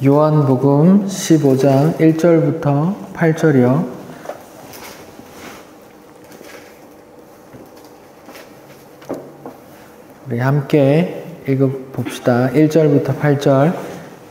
요한복음 15장 1절부터 8절이요. 우리 함께 읽어봅시다. 1절부터 8절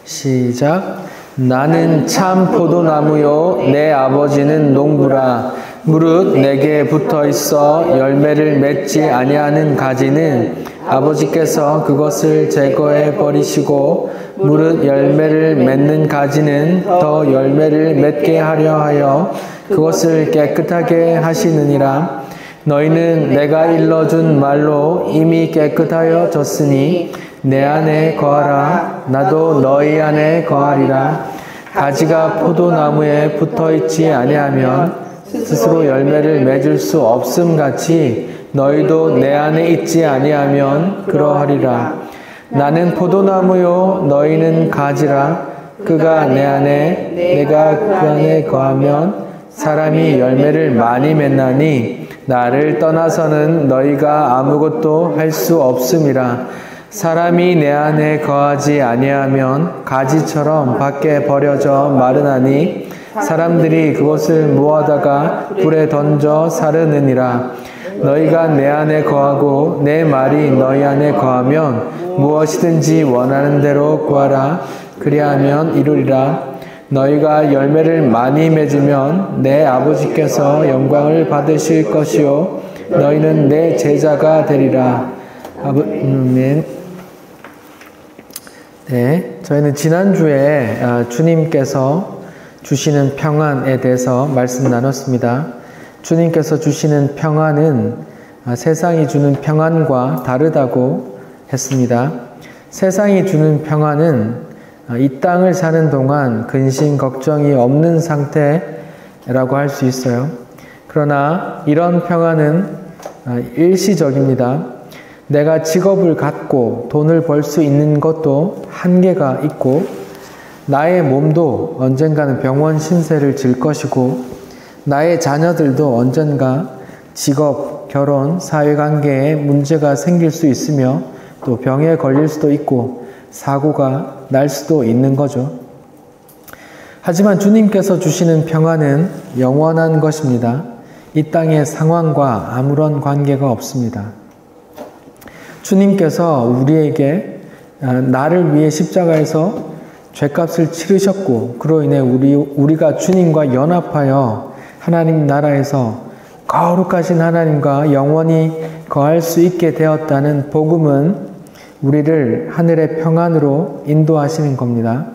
시작. 나는 참 포도나무요 내 아버지는 농부라. 무릇 내게 붙어있어 열매를 맺지 아니하는 가지는 아버지께서 그것을 제거해 버리시고 무릇 열매를 맺는 가지는 더 열매를 맺게 하려 하여 그것을 깨끗하게 하시느니라. 너희는 내가 일러준 말로 이미 깨끗하여 졌으니 내 안에 거하라. 나도 너희 안에 거하리라. 가지가 포도나무에 붙어있지 아니하면 스스로 열매를 맺을 수 없음 같이 너희도 내 안에 있지 아니하면 그러하리라. 나는 포도나무요 너희는 가지라. 그가 내 안에 내가 그 안에 거하면 사람이 열매를 많이 맺나니 나를 떠나서는 너희가 아무것도 할 수 없음이라. 사람이 내 안에 거하지 아니하면 가지처럼 밖에 버려져 마르나니 사람들이 그것을 모아다가 불에 던져 사르느니라. 너희가 내 안에 거하고 내 말이 너희 안에 거하면 무엇이든지 원하는 대로 구하라. 그리하면 이루리라. 너희가 열매를 많이 맺으면 내 아버지께서 영광을 받으실 것이요 너희는 내 제자가 되리라. 아멘. 네, 저희는 지난주에 주님께서 주시는 평안에 대해서 말씀 나눴습니다. 주님께서 주시는 평안은 세상이 주는 평안과 다르다고 했습니다. 세상이 주는 평안은 이 땅을 사는 동안 근심, 걱정이 없는 상태라고 할 수 있어요. 그러나 이런 평안은 일시적입니다. 내가 직업을 갖고 돈을 벌 수 있는 것도 한계가 있고 나의 몸도 언젠가는 병원 신세를 질 것이고 나의 자녀들도 언젠가 직업, 결혼, 사회관계에 문제가 생길 수 있으며 또 병에 걸릴 수도 있고 사고가 날 수도 있는 거죠. 하지만 주님께서 주시는 평안은 영원한 것입니다. 이 땅의 상황과 아무런 관계가 없습니다. 주님께서 우리에게 나를 위해 십자가에서 죄값을 치르셨고 그로 인해 우리가 주님과 연합하여 하나님 나라에서 거룩하신 하나님과 영원히 거할 수 있게 되었다는 복음은 우리를 하늘의 평안으로 인도하시는 겁니다.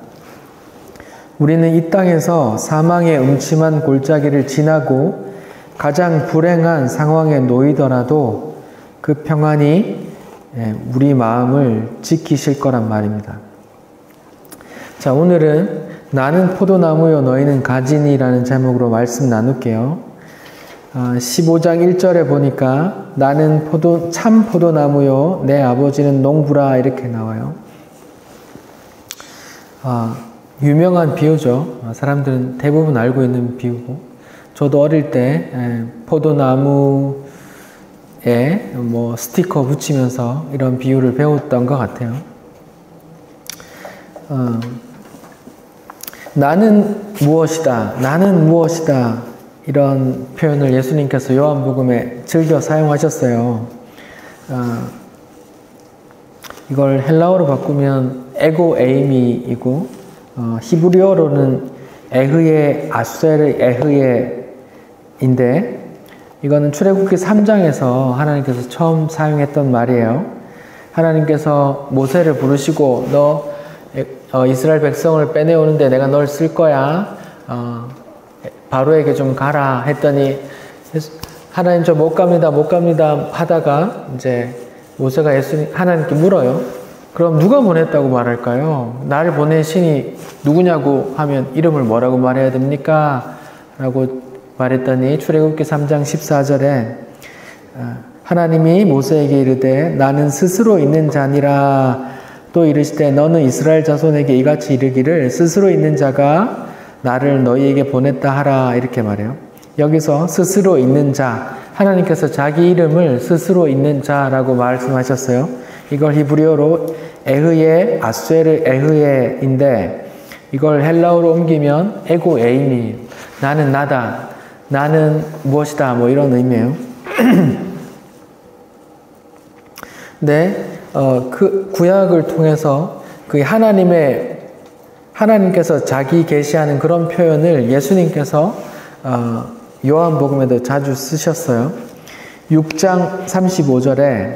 우리는 이 땅에서 사망의 음침한 골짜기를 지나고 가장 불행한 상황에 놓이더라도 그 평안이 우리 마음을 지키실 거란 말입니다. 자, 오늘은 나는 포도나무요 너희는 가지니라는 제목으로 말씀 나눌게요. 15장 1절에 보니까 나는 참 포도나무요 내 아버지는 농부라 이렇게 나와요. 유명한 비유죠. 사람들은 대부분 알고 있는 비유고 저도 어릴 때 포도나무에 스티커 붙이면서 이런 비유를 배웠던 것 같아요. 나는 무엇이다, 나는 무엇이다 이런 표현을 예수님께서 요한복음에 즐겨 사용하셨어요. 이걸 헬라어로 바꾸면 에고 에이미이고 히브리어로는 에흐예 아수에르 에흐예인데 이거는 출애굽기 3장에서 하나님께서 처음 사용했던 말이에요. 하나님께서 모세를 부르시고 너 이스라엘 백성을 빼내오는데 내가 널 쓸 거야. 바로에게 좀 가라 했더니 하나님 저 못 갑니다 하다가 이제 모세가 하나님께 물어요. 그럼 누가 보냈다고 말할까요? 나를 보낸 신이 누구냐고 하면 이름을 뭐라고 말해야 됩니까? 라고 말했더니 출애굽기 3장 14절에 하나님이 모세에게 이르되 나는 스스로 있는 자니라. 또 이르시되 너는 이스라엘 자손에게 이같이 이르기를 스스로 있는 자가 나를 너희에게 보냈다 하라 이렇게 말해요. 여기서 스스로 있는 자 하나님께서 자기 이름을 스스로 있는 자라고 말씀하셨어요. 이걸 히브리어로 에흐예, 아수에르 에흐예인데 이걸 헬라어로 옮기면 에고 에이미, 나는 나다, 나는 무엇이다, 뭐 이런 의미예요. 네, 그 구약을 통해서 그 하나님께서 자기 계시하는 그런 표현을 예수님께서 요한복음에도 자주 쓰셨어요. 6장 35절에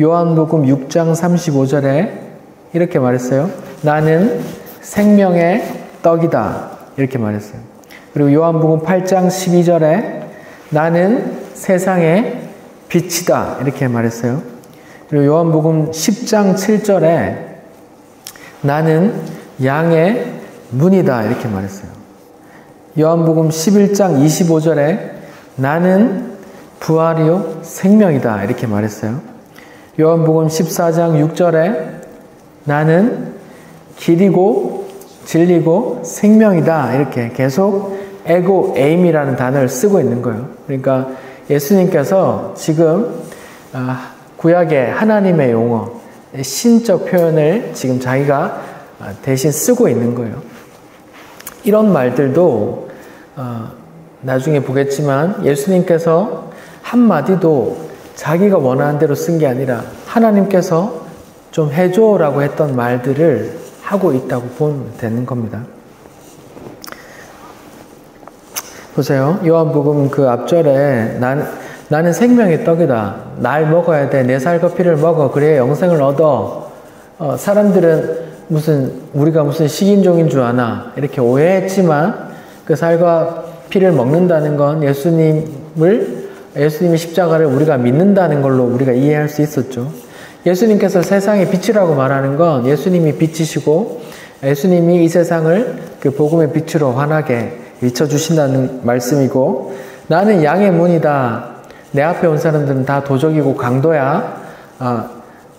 요한복음 6장 35절에 이렇게 말했어요. 나는 생명의 떡이다. 이렇게 말했어요. 그리고 요한복음 8장 12절에 나는 세상의 빛이다. 이렇게 말했어요. 그리고 요한복음 10장 7절에 나는 양의 문이다. 이렇게 말했어요. 요한복음 11장 25절에 나는 부활이요 생명이다. 이렇게 말했어요. 요한복음 14장 6절에 나는 길이고 진리고 생명이다. 이렇게 계속 에고 에임이라는 단어를 쓰고 있는 거예요. 그러니까 예수님께서 지금 구약의 하나님의 용어, 신적 표현을 지금 자기가 대신 쓰고 있는 거예요. 이런 말들도 나중에 보겠지만 예수님께서 한마디도 자기가 원하는 대로 쓴 게 아니라 하나님께서 좀 해줘라고 했던 말들을 하고 있다고 보면 되는 겁니다. 보세요. 요한복음 그 앞절에 나는 생명의 떡이다. 날 먹어야 돼. 내 살과 피를 먹어. 그래야 영생을 얻어. 사람들은 우리가 무슨 식인종인 줄 아나. 이렇게 오해했지만 그 살과 피를 먹는다는 건 예수님이 십자가를 우리가 믿는다는 걸로 우리가 이해할 수 있었죠. 예수님께서 세상의 빛이라고 말하는 건 예수님이 빛이시고 예수님이 이 세상을 그 복음의 빛으로 환하게 비춰주신다는 말씀이고 나는 양의 문이다. 내 앞에 온 사람들은 다 도적이고 강도야.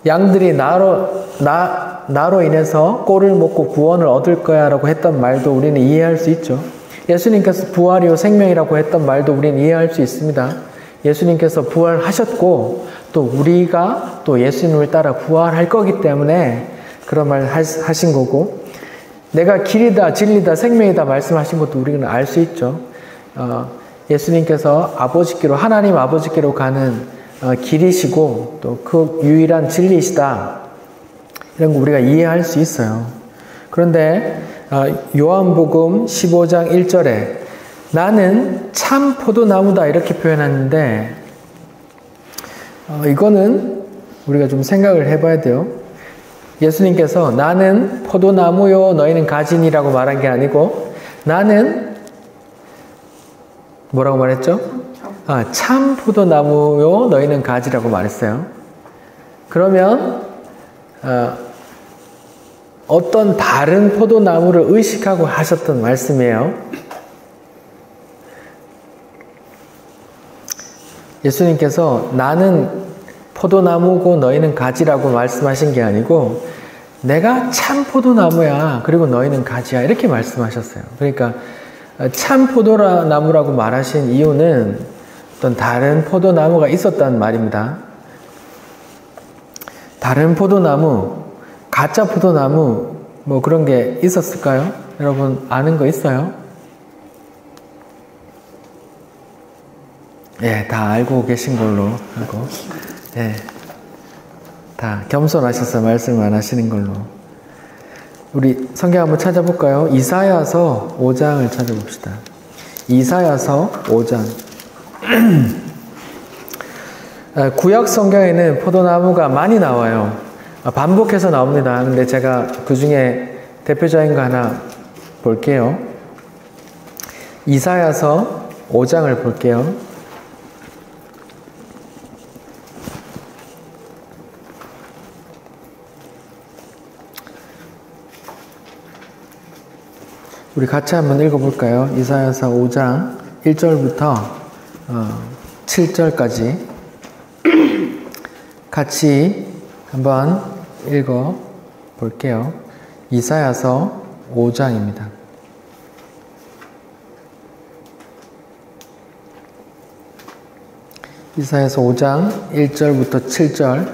양들이 나로 인해서 꼴을 먹고 구원을 얻을 거야 라고 했던 말도 우리는 이해할 수 있죠. 예수님께서 부활이요 생명이라고 했던 말도 우리는 이해할 수 있습니다. 예수님께서 부활하셨고 또 우리가 또 예수님을 따라 부활할 거기 때문에 그런 말 하신 거고 내가 길이다 진리다 생명이다 말씀하신 것도 우리는 알 수 있죠. 예수님께서 아버지께로 하나님 아버지께로 가는 길이시고 또 그 유일한 진리시다. 이런 거 우리가 이해할 수 있어요. 그런데 요한복음 15장 1절에 나는 참 포도나무다 이렇게 표현하는데 이거는 우리가 좀 생각을 해봐야 돼요. 예수님께서 나는 포도나무요 너희는 가지니라고 말한 게 아니고 나는 뭐라고 말했죠? 참 포도나무요 너희는 가지라고 말했어요. 그러면 어떤 다른 포도나무를 의식하고 하셨던 말씀이에요. 예수님께서 나는 포도나무고 너희는 가지라고 말씀하신 게 아니고 내가 참 포도나무야 그리고 너희는 가지야 이렇게 말씀하셨어요. 그러니까 참 포도나무라고 말하신 이유는 어떤 다른 포도나무가 있었단 말입니다. 다른 포도나무, 가짜 포도나무 뭐 그런 게 있었을까요? 여러분 아는 거 있어요? 예, 다 알고 계신 걸로 하고 예, 다 겸손하셔서 말씀 안 하시는 걸로. 우리 성경 한번 찾아볼까요? 이사야서 5장을 찾아봅시다. 이사야서 5장. 구약 성경에는 포도나무가 많이 나와요. 반복해서 나옵니다. 근데 제가 그 중에 대표적인 거 하나 볼게요. 이사야서 5장을 볼게요. 우리 같이 한번 읽어볼까요? 이사야서 5장 1절부터 7절까지 같이 한번 읽어볼게요. 이사야서 5장입니다. 이사야서 5장 1절부터 7절.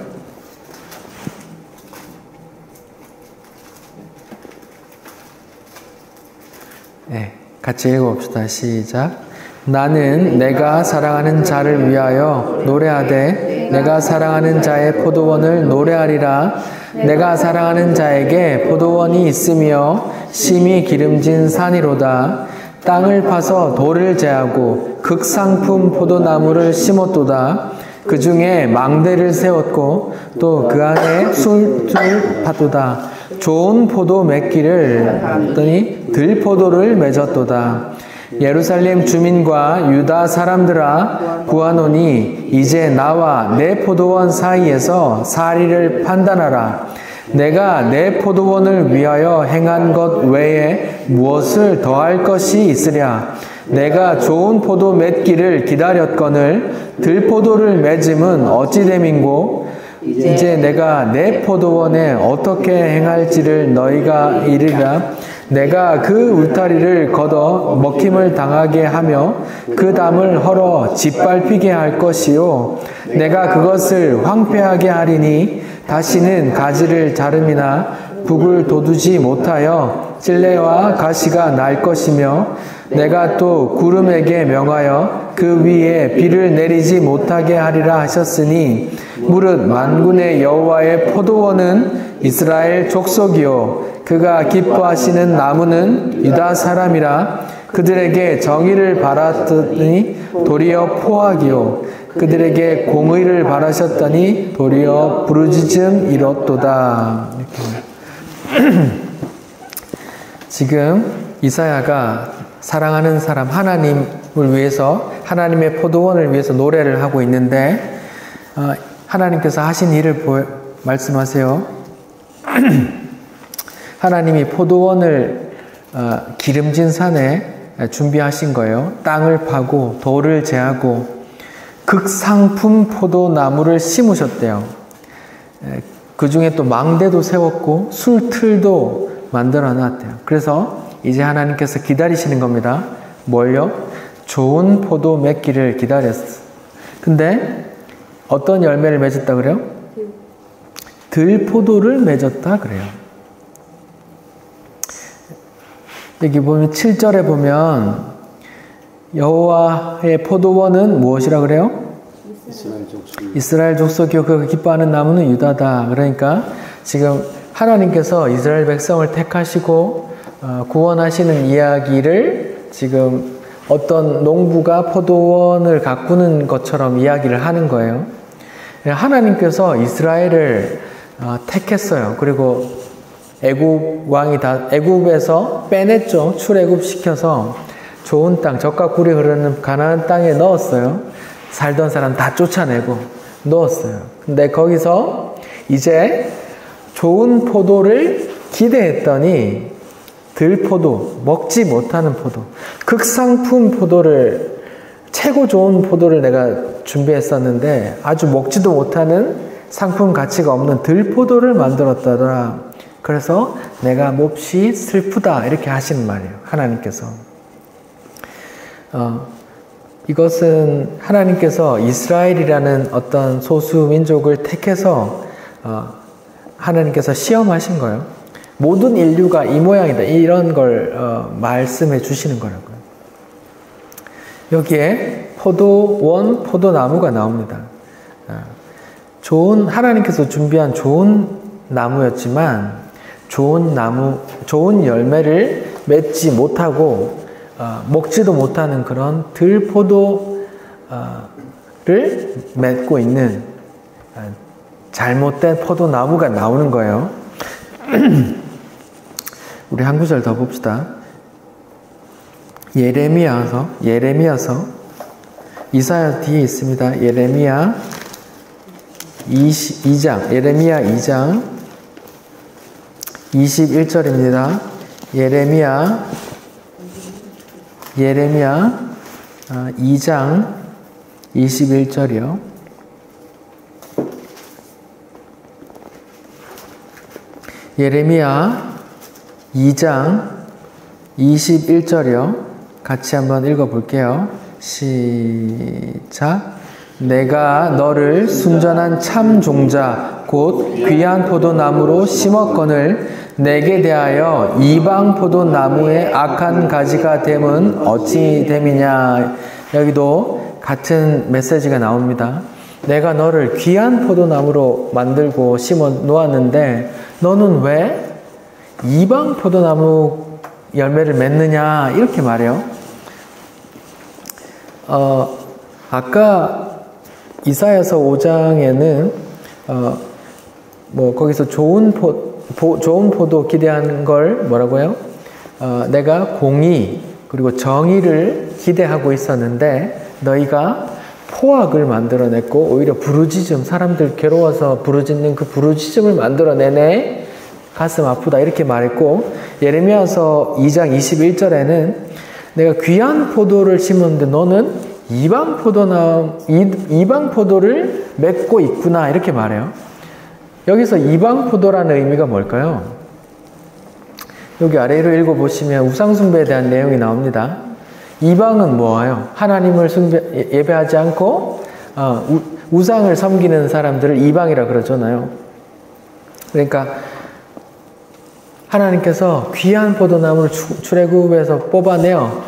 네, 같이 읽어봅시다. 시작. 나는 내가 사랑하는 자를 위하여 노래하되 내가 사랑하는 자의 포도원을 노래하리라. 내가 사랑하는 자에게 포도원이 있으며 심히 기름진 산이로다. 땅을 파서 돌을 제하고 극상품 포도나무를 심었도다. 그 중에 망대를 세웠고 또 그 안에 술을 파도다. 좋은 포도 맺기를 하더니 들포도를 맺었도다. 예루살렘 주민과 유다 사람들아 구하노니 이제 나와 내 포도원 사이에서 사리를 판단하라. 내가 내 포도원을 위하여 행한 것 외에 무엇을 더할 것이 있으랴. 내가 좋은 포도 맺기를 기다렸거늘 들포도를 맺음은 어찌됨인고. 이제 내가 내 포도원에 어떻게 행할지를 너희가 이르라. 내가 그 울타리를 걷어 먹힘을 당하게 하며 그 담을 헐어 짓밟히게 할 것이요. 내가 그것을 황폐하게 하리니 다시는 가지를 자름이나 북을 돋우지 못하여 찔레와 가시가 날 것이며 내가 또 구름에게 명하여 그 위에 비를 내리지 못하게 하리라 하셨으니 무릇 만군의 여호와의 포도원은 이스라엘 족속이요 그가 기뻐하시는 나무는 유다 사람이라. 그들에게 정의를 바랐더니 도리어 포악이요 그들에게 공의를 바라셨더니 도리어 부르짖음 이렇도다. 지금 이사야가 사랑하는 사람 하나님을 위해서 하나님의 포도원을 위해서 노래를 하고 있는데 하나님께서 하신 일을 말씀하세요. 하나님이 포도원을 기름진 산에 준비하신 거예요. 땅을 파고 돌을 제하고 극상품 포도나무를 심으셨대요. 그 중에 또 망대도 세웠고 술틀도 만들어 놨대요. 그래서 이제 하나님께서 기다리시는 겁니다. 뭘요? 좋은 포도 맺기를 기다렸어. 근데 어떤 열매를 맺었다 그래요? 들포도를 맺었다 그래요. 여기 보면 7절에 보면 여호와의 포도원은 무엇이라 그래요? 이스라엘 족속이요 그가 기뻐하는 나무는 유다다. 그러니까 지금 하나님께서 이스라엘 백성을 택하시고 구원하시는 이야기를 지금 어떤 농부가 포도원을 가꾸는 것처럼 이야기를 하는 거예요. 하나님께서 이스라엘을 택했어요. 그리고 애굽 왕이 애굽에서 빼냈죠. 출애굽 시켜서 좋은 땅, 젖과 꿀이 흐르는 가나안 땅에 넣었어요. 살던 사람 다 쫓아내고 넣었어요. 근데 거기서 이제 좋은 포도를 기대했더니 들포도, 먹지 못하는 포도, 극상품 포도를, 최고 좋은 포도를 내가 준비했었는데 아주 먹지도 못하는 상품 가치가 없는 들포도를 만들었더라. 그래서 내가 몹시 슬프다 이렇게 하시는 말이에요. 하나님께서. 이것은 하나님께서 이스라엘이라는 어떤 소수 민족을 택해서 하나님께서 시험하신 거예요. 모든 인류가 이 모양이다. 이런 걸 말씀해 주시는 거라고요. 여기에 포도원, 포도나무가 나옵니다. 하나님께서 준비한 좋은 나무였지만 좋은 나무, 좋은 열매를 맺지 못하고 먹지도 못하는 그런 들포도를 맺고 있는 잘못된 포도나무가 나오는 거예요. 우리 한 구절 더 봅시다. 예레미야서 이사야 뒤에 있습니다. 예레미야 2장 21절입니다. 예레미야 2장 21절이요. 예레미야 2장 21절이요. 같이 한번 읽어볼게요. 시작. 내가 너를 순전한 참 종자 곧 귀한 포도나무로 심었거늘 내게 대하여 이방 포도나무의 악한 가지가 됨은 어찌 됨이냐. 여기도 같은 메시지가 나옵니다. 내가 너를 귀한 포도나무로 만들고 심어 놓았는데 너는 왜 이방 포도나무 열매를 맺느냐 이렇게 말해요. 아까 이사야서 5장에는 거기서 좋은 포도 기대한 걸 뭐라고요? 내가 공의 그리고 정의를 기대하고 있었는데 너희가 포악을 만들어냈고 오히려 부르짖음, 사람들 괴로워서 부르짖는 그 부르짖음을 만들어내네. 가슴 아프다 이렇게 말했고, 예레미야서 2장 21절에는 내가 귀한 포도를 심었는데 너는 이방 포도를 맺고 있구나 이렇게 말해요. 여기서 이방 포도라는 의미가 뭘까요? 여기 아래로 읽어보시면 우상숭배에 대한 내용이 나옵니다. 이방은 뭐예요? 하나님을 예배하지 않고 우상을 섬기는 사람들을 이방이라 그러잖아요. 그러니까 하나님께서 귀한 포도나무를 출애굽에서 뽑아내어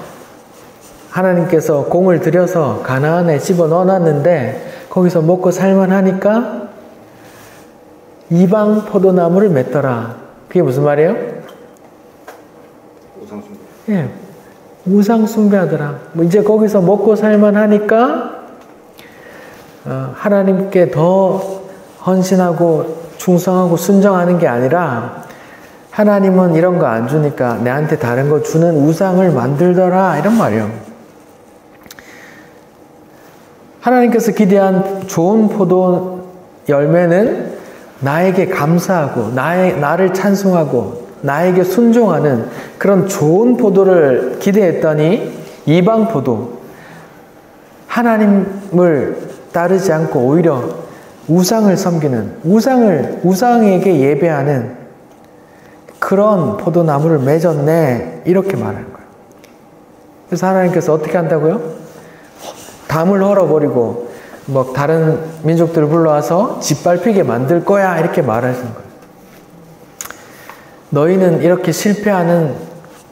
하나님께서 공을 들여서 가나안에 집어 넣어놨는데 거기서 먹고 살만하니까 이방 포도나무를 맺더라. 그게 무슨 말이에요? 우상숭배. 예, 우상숭배하더라. 이제 거기서 먹고 살만하니까 하나님께 더 헌신하고 충성하고 순정하는 게 아니라 하나님은 이런 거 안 주니까 내한테 다른 거 주는 우상을 만들더라 이런 말이에요. 하나님께서 기대한 좋은 포도 열매는 나에게 감사하고 나를 찬송하고 나에게 순종하는 그런 좋은 포도를 기대했더니 이방 포도, 하나님을 따르지 않고 오히려 우상을 섬기는, 우상에게 예배하는 그런 포도나무를 맺었네 이렇게 말하는 거예요. 그래서 하나님께서 어떻게 한다고요? 담을 헐어버리고 다른 민족들을 불러와서 짓밟히게 만들 거야 이렇게 말하시는 거예요. 너희는 이렇게 실패하는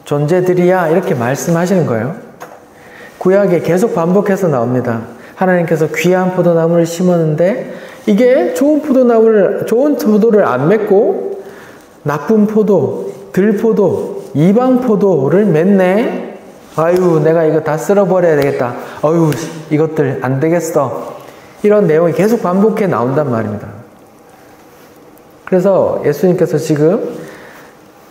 존재들이야 이렇게 말씀하시는 거예요. 구약에 계속 반복해서 나옵니다. 하나님께서 귀한 포도나무를 심었는데 이게 좋은 포도를 안 맺고 나쁜 포도, 들포도, 이방 포도를 맺네. 아유, 내가 이거 다 쓸어버려야 되겠다. 아유, 이것들 안 되겠어. 이런 내용이 계속 반복해 나온단 말입니다. 그래서 예수님께서 지금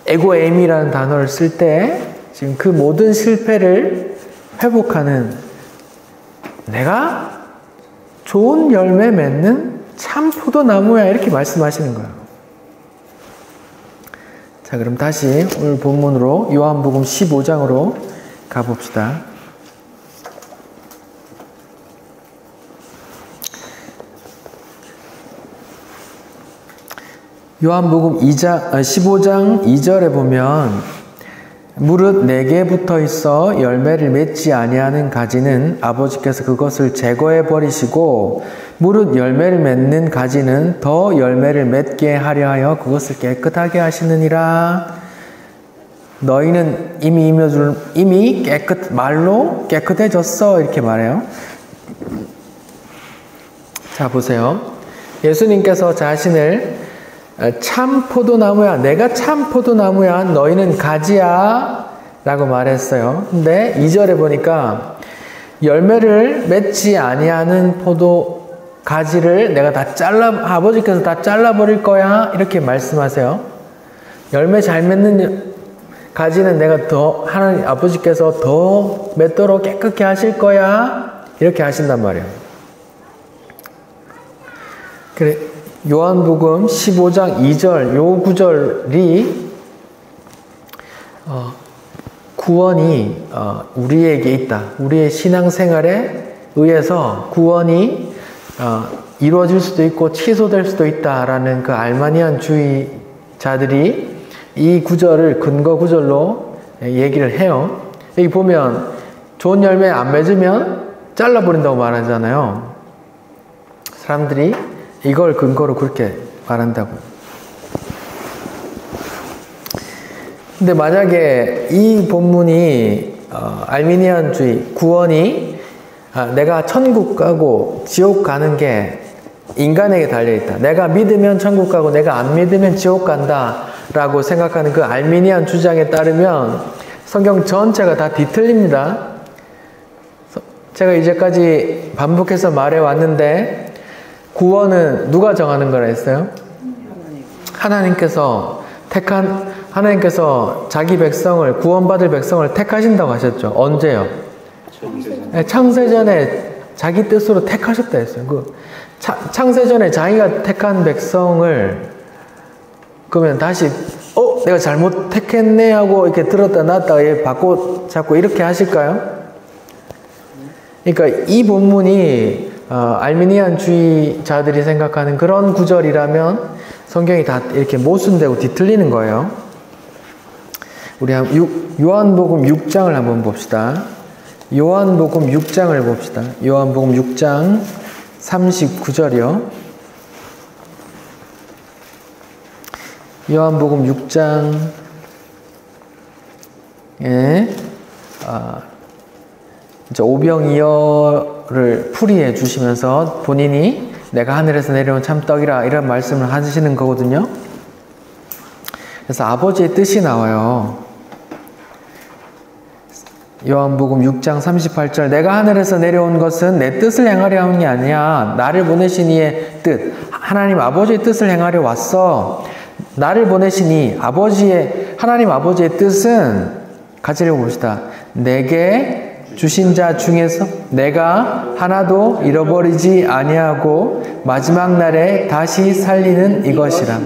에고에임이라는 단어를 쓸 때 지금 그 모든 실패를 회복하는, 내가 좋은 열매 맺는 참 포도나무야 이렇게 말씀하시는 거예요. 자, 그럼 다시 오늘 본문으로 요한복음 15장으로 가봅시다. 요한복음 15장 2절에 보면 무릇 내게 붙어 있어 열매를 맺지 아니하는 가지는 아버지께서 그것을 제거해 버리시고 무릇 열매를 맺는 가지는 더 열매를 맺게 하려 하여 그것을 깨끗하게 하시느니라. 너희는 이미 말로 깨끗해졌어 이렇게 말해요. 자, 보세요. 예수님께서 자신을 참 포도나무야, 내가 참 포도나무야, 너희는 가지야 라고 말했어요. 근데 2절에 보니까 열매를 맺지 아니하는 포도 가지를 내가 아버지께서 다 잘라버릴 거야 이렇게 말씀하세요. 열매 잘 맺는 가지는 내가 하나님 아버지께서 더 맺도록 깨끗게 하실 거야 이렇게 하신단 말이에요. 그래, 요한복음 15장 2절 요 구절이 구원이 우리에게 있다. 우리의 신앙생활에 의해서 구원이 이루어질 수도 있고 취소될 수도 있다라는 그 알마니안 주의자들이 이 구절을 근거 구절로 얘기를 해요. 여기 보면 좋은 열매 안 맺으면 잘라버린다고 말하잖아요. 사람들이 이걸 근거로 그렇게 말한다고요. 근데 만약에 이 본문이 알미니안주의, 구원이 내가 천국 가고 지옥 가는 게 인간에게 달려있다. 내가 믿으면 천국 가고 내가 안 믿으면 지옥 간다 라고 생각하는 그 알미니안 주장에 따르면 성경 전체가 다 뒤틀립니다. 제가 이제까지 반복해서 말해왔는데 구원은 누가 정하는 거라 했어요? 하나님께서 자기 백성을, 구원받을 백성을 택하신다고 하셨죠. 언제요? 창세전에 자기 뜻으로 택하셨다 했어요. 창세전에 자기가 택한 백성을 그러면 다시 내가 잘못 택했네 하고 이렇게 들었다 놨다 얘 바꿔 잡고 이렇게 하실까요? 그러니까 이 본문이 알미니안주의자들이 생각하는 그런 구절이라면 성경이 다 이렇게 모순되고 뒤틀리는 거예요. 우리 요한복음 6장을 한번 봅시다. 요한복음 6장을 봅시다. 요한복음 6장 39절이요. 요한복음 6장에 이제 오병이어를 풀이해 주시면서 본인이 내가 하늘에서 내려온 참떡이라 이런 말씀을 하시는 거거든요. 그래서 아버지의 뜻이 나와요. 요한복음 6장 38절 내가 하늘에서 내려온 것은 내 뜻을 행하려 하는 게 아니야. 나를 보내신 이의 뜻. 하나님 아버지의 뜻을 행하려 왔어. 나를 보내신 하나님 아버지의 뜻은 같이 읽어봅시다. 내게 주신 자 중에서 내가 하나도 잃어버리지 아니하고 마지막 날에 다시 살리는 이것이라.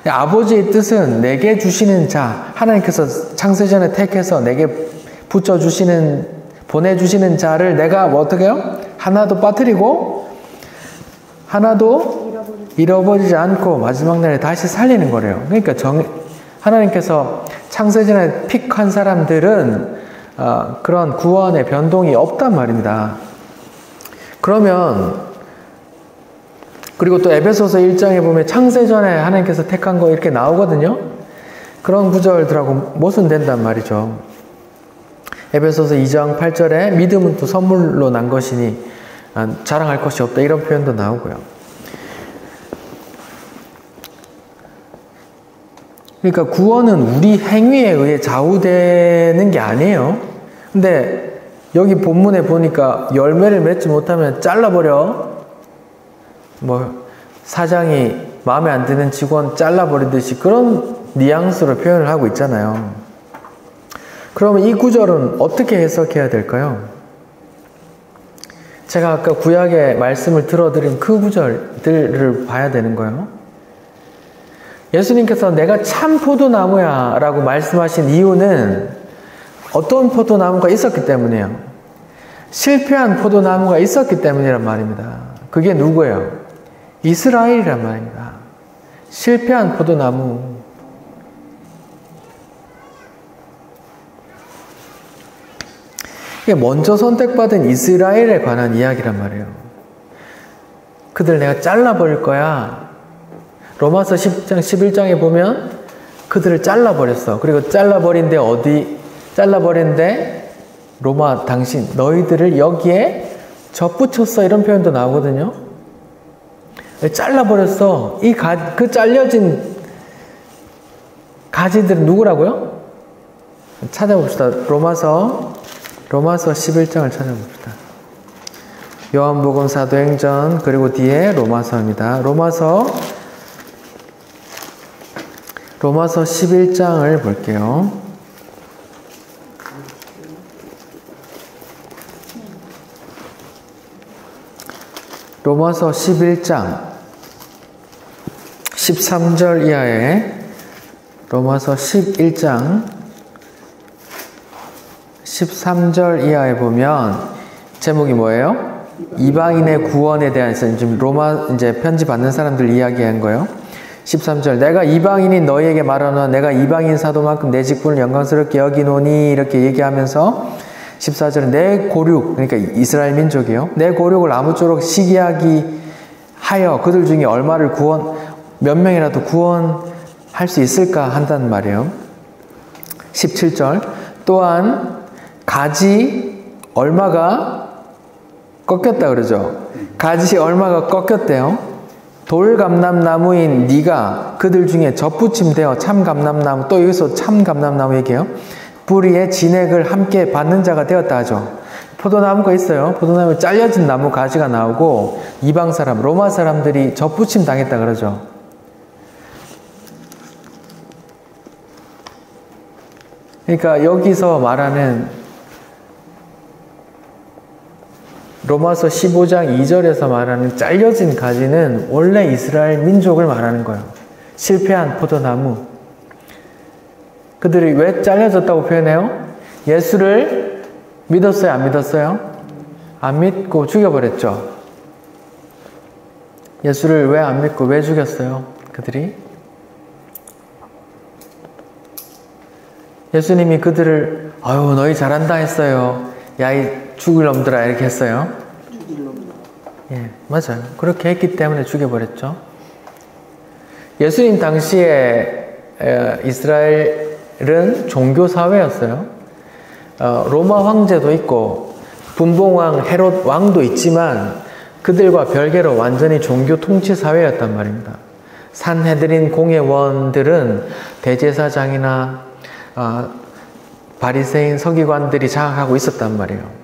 아버지의 뜻은 내게 주시는 자, 하나님께서 창세전에 택해서 내게 보내주시는 자를 내가 어떻게 해요? 하나도 빠뜨리고 하나도 잃어버리지 않고 마지막 날에 다시 살리는 거래요. 그러니까 하나님께서 창세전에 픽한 사람들은 그런 구원의 변동이 없단 말입니다. 그리고 또 에베소서 1장에 보면 창세전에 하나님께서 택한 거 이렇게 나오거든요. 그런 구절들하고 모순된단 말이죠. 에베소서 2장 8절에 믿음은 또 선물로 난 것이니 자랑할 것이 없다 이런 표현도 나오고요. 그러니까 구원은 우리 행위에 의해 좌우되는 게 아니에요. 근데 여기 본문에 보니까 열매를 맺지 못하면 잘라버려. 사장이 마음에 안 드는 직원 잘라버리듯이 그런 뉘앙스로 표현을 하고 있잖아요. 그러면 이 구절은 어떻게 해석해야 될까요? 제가 아까 구약의 말씀을 들어드린 그 구절들을 봐야 되는 거예요. 예수님께서 내가 참 포도나무야 라고 말씀하신 이유는 어떤 포도나무가 있었기 때문이에요. 실패한 포도나무가 있었기 때문이란 말입니다. 그게 누구예요? 이스라엘이란 말입니다. 실패한 포도나무. 이게 먼저 선택받은 이스라엘에 관한 이야기란 말이에요. 그들 내가 잘라버릴 거야. 로마서 10장 11장에 보면 그들을 잘라버렸어. 그리고 잘라버린데 로마 당신 너희들을 여기에 접붙였어 이런 표현도 나오거든요. 잘라버렸어. 그 잘려진 가지들은 누구라고요? 찾아봅시다. 로마서 11장을 찾아봅시다. 요한복음 사도행전 그리고 뒤에 로마서입니다. 로마서 11장을 볼게요. 로마서 11장 13절 이하에 로마서 11장 13절 이하에 보면 제목이 뭐예요? 이방인의 구원에 대한 지금 이제 편지 받는 사람들 이야기한 거예요. 13절 내가 이방인인 너희에게 말하노라 내가 이방인 사도만큼 내 직분을 영광스럽게 여기노니 이렇게 얘기하면서 14절은 내 고륙 그러니까 이스라엘 민족이요. 내 고륙을 아무쪼록 시기하지 하여 그들 중에 얼마를 몇 명이라도 구원할 수 있을까 한단 말이에요. 17절 또한 가지 얼마가 꺾였다 그러죠. 가지 얼마가 꺾였대요. 돌감람나무인 네가 그들 중에 접붙임되어 참감람나무, 또 여기서 참감람나무 얘기해요. 뿌리에 진액을 함께 받는 자가 되었다 하죠. 포도나무가 있어요. 포도나무에 잘려진 나무 가지가 나오고 이방 사람, 로마 사람들이 접붙임 당했다 그러죠. 그러니까 여기서 말하는 로마서 15장 2절에서 말하는 잘려진 가지는 원래 이스라엘 민족을 말하는 거예요. 실패한 포도나무. 그들이 왜 잘려졌다고 표현해요? 예수를 믿었어요? 안 믿었어요? 안 믿고 죽여버렸죠. 예수를 왜 안 믿고 왜 죽였어요? 그들이? 예수님이 그들을 아유 너희 잘한다 했어요. 야 이 죽을 놈들아 이렇게 했어요. 예, 맞아요. 그렇게 했기 때문에 죽여버렸죠. 예수님 당시에 이스라엘은 종교사회였어요. 로마 황제도 있고 분봉왕 헤롯 왕도 있지만 그들과 별개로 완전히 종교 통치 사회였단 말입니다. 산헤드린 공회원들은 대제사장이나 바리새인 서기관들이 장악하고 있었단 말이에요.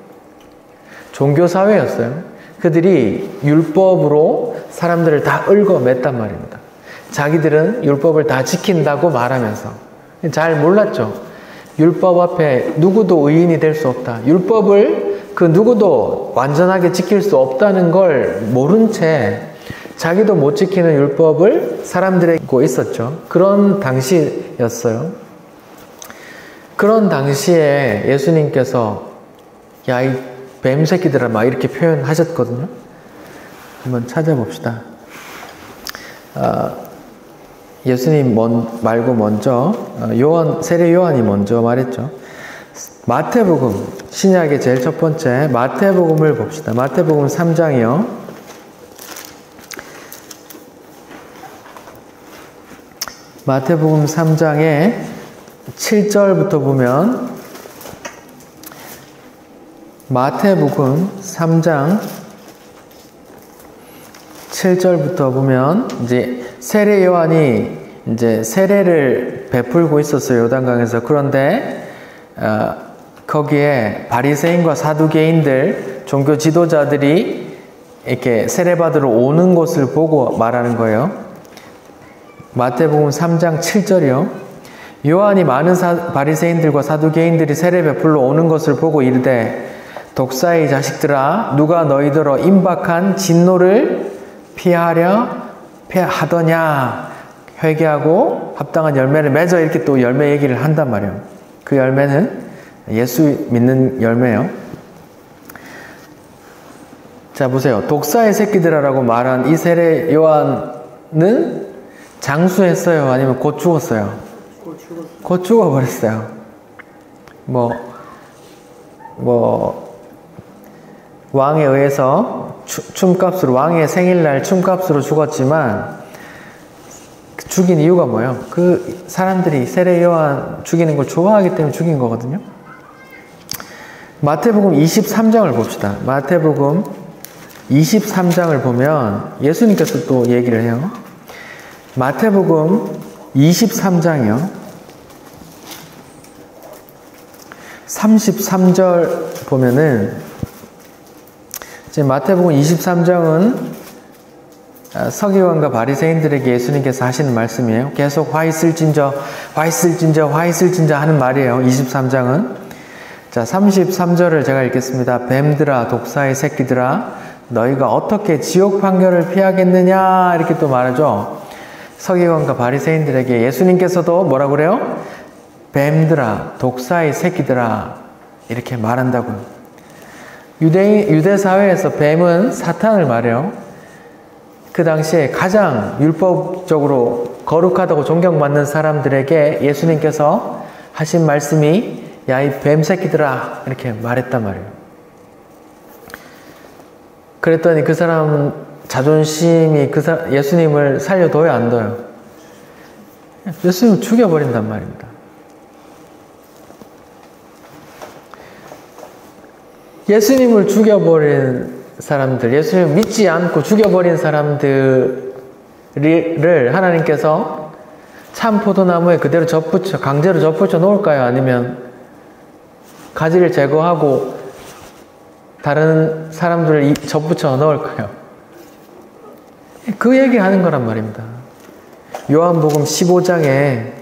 종교사회였어요. 그들이 율법으로 사람들을 다 얽어맸단 말입니다. 자기들은 율법을 다 지킨다고 말하면서 잘 몰랐죠. 율법 앞에 누구도 의인이 될 수 없다. 율법을 그 누구도 완전하게 지킬 수 없다는 걸 모른 채 자기도 못 지키는 율법을 사람들에게 있었죠. 그런 당시였어요. 그런 당시에 예수님께서 야 이 뱀새끼들아 막 이렇게 표현하셨거든요. 한번 찾아봅시다. 예수님 말고 먼저 세례 요한이 먼저 말했죠. 마태복음, 신약의 제일 첫 번째 마태복음을 봅시다. 마태복음 3장이요. 마태복음 3장에 7절부터 보면 마태복음 3장 7절부터 보면 이제 세례 요한이 이제 세례를 베풀고 있었어요. 요단강에서. 그런데 거기에 바리새인과 사두개인들 종교 지도자들이 이렇게 세례 받으러 오는 것을 보고 말하는 거예요. 마태복음 3장 7절이요. 요한이 많은 바리새인들과 사두개인들이 세례 베풀러 오는 것을 보고 이르되 독사의 자식들아 누가 너희더러 임박한 진노를 피하더냐 회개하고 합당한 열매를 맺어 이렇게 또 열매 얘기를 한단 말이에요. 그 열매는 예수 믿는 열매예요. 자 보세요. 독사의 새끼들아라고 말한 이 세례 요한은 장수했어요? 아니면 곧 죽었어요? 곧 죽어버렸어요. 왕에 의해서 춤값으로, 왕의 생일날 춤값으로 죽었지만 죽인 이유가 뭐예요? 그 사람들이 세례 요한 죽이는 걸 좋아하기 때문에 죽인 거거든요. 마태복음 23장을 봅시다. 마태복음 23장을 보면 예수님께서 또 얘기를 해요. 마태복음 23장이요. 33절 보면은 지금 마태복음 23장은 서기관과 바리새인들에게 예수님께서 하시는 말씀이에요. 계속 화 있을진저 하는 말이에요. 23장은. 자, 33절을 제가 읽겠습니다. 뱀들아 독사의 새끼들아 너희가 어떻게 지옥 판결을 피하겠느냐 이렇게 또 말하죠. 서기관과 바리새인들에게 예수님께서도 뭐라고 그래요? 뱀들아 독사의 새끼들아 이렇게 말한다고요. 유대 사회에서 뱀은 사탄을 말해요. 그 당시에 가장 율법적으로 거룩하다고 존경받는 사람들에게 예수님께서 하신 말씀이 야 이 뱀 새끼들아 이렇게 말했단 말이에요. 그랬더니 그 사람 자존심이 예수님을 살려둬요, 안 둬요? 예수님을 죽여버린단 말입니다. 예수님을 죽여버린 사람들, 예수님을 믿지 않고 죽여버린 사람들을 하나님께서 참 포도나무에 그대로 강제로 접붙여 놓을까요? 아니면 가지를 제거하고 다른 사람들을 접붙여 넣을까요? 그 얘기하는 거란 말입니다. 요한복음 15장에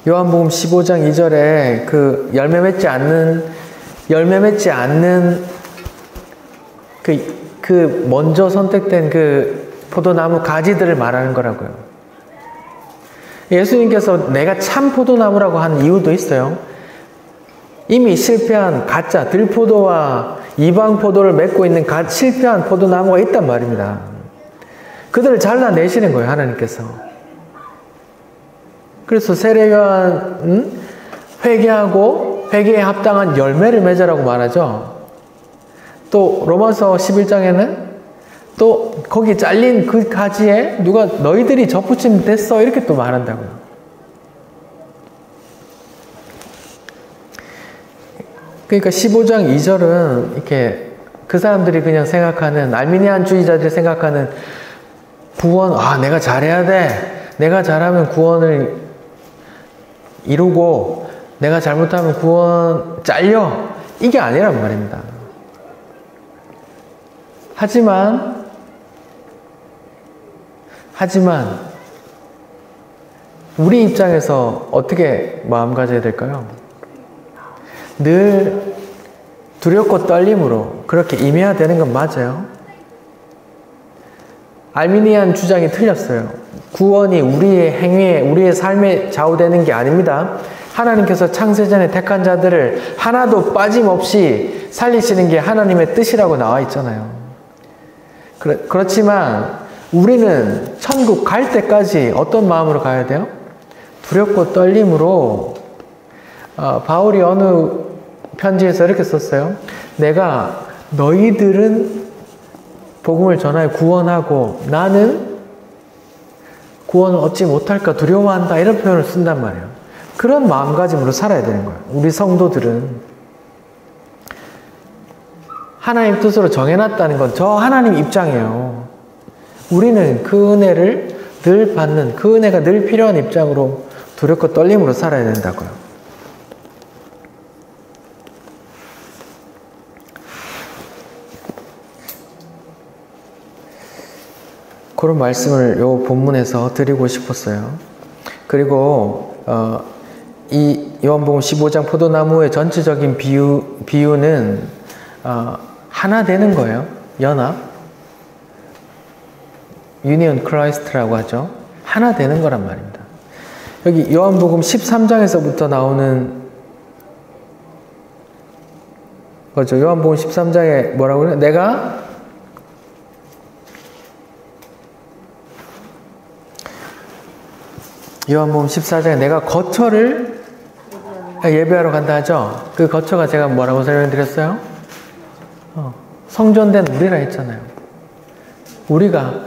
요한복음 15장 2절에 그 열매 맺지 않는 그 먼저 선택된 그 포도나무 가지들을 말하는 거라고요. 예수님께서 내가 참 포도나무라고 한 이유도 있어요. 이미 실패한 가짜 들포도와 이방 포도를 맺고 있는 실패한 포도나무가 있단 말입니다. 그들을 잘라내시는 거예요, 하나님께서. 그래서 세례요한 회개하고 회개에 합당한 열매를 맺으라고 말하죠. 또 로마서 11장에는 또 거기 잘린 그 가지에 누가 너희들이 접붙이면 됐어 이렇게 또 말한다고요. 그러니까 15장 2절은 이렇게 그 사람들이 그냥 생각하는 알미니안주의자들이 생각하는 구원, 내가 잘해야 돼. 내가 잘하면 구원을 이루고 내가 잘못하면 구원 잘려. 이게 아니란 말입니다. 하지만 우리 입장에서 어떻게 마음 가져야 될까요? 늘 두렵고 떨림으로 그렇게 임해야 되는 건 맞아요. 알미니안 주장이 틀렸어요. 구원이 우리의 행위에, 우리의 삶에 좌우되는 게 아닙니다. 하나님께서 창세전에 택한 자들을 하나도 빠짐없이 살리시는 게 하나님의 뜻이라고 나와 있잖아요. 그렇지만 우리는 천국 갈 때까지 어떤 마음으로 가야 돼요? 두렵고 떨림으로. 바울이 어느 편지에서 이렇게 썼어요. 내가 너희들은 복음을 전하여 구원하고 나는 구원을 얻지 못할까 두려워한다 이런 표현을 쓴단 말이에요. 그런 마음가짐으로 살아야 되는 거예요. 우리 성도들은 하나님 뜻으로 정해놨다는 건 저 하나님 입장이에요. 우리는 그 은혜를 늘 받는, 그 은혜가 늘 필요한 입장으로 두렵고 떨림으로 살아야 된다고요. 그런 말씀을 요 본문에서 드리고 싶었어요. 그리고 이 요한복음 15장 포도나무의 전체적인 비유는 하나 되는 거예요. 연합. 유니온 크라이스트라고 하죠. 하나 되는 거란 말입니다. 여기 요한복음 13장에서부터 나오는 거죠. 요한복음 13장에 뭐라고 그래요? 내가 요한복음 14장에 내가 거처를 예배하러 간다 하죠. 그 거처가 제가 뭐라고 설명드렸어요? 성전된 우리라 했잖아요. 우리가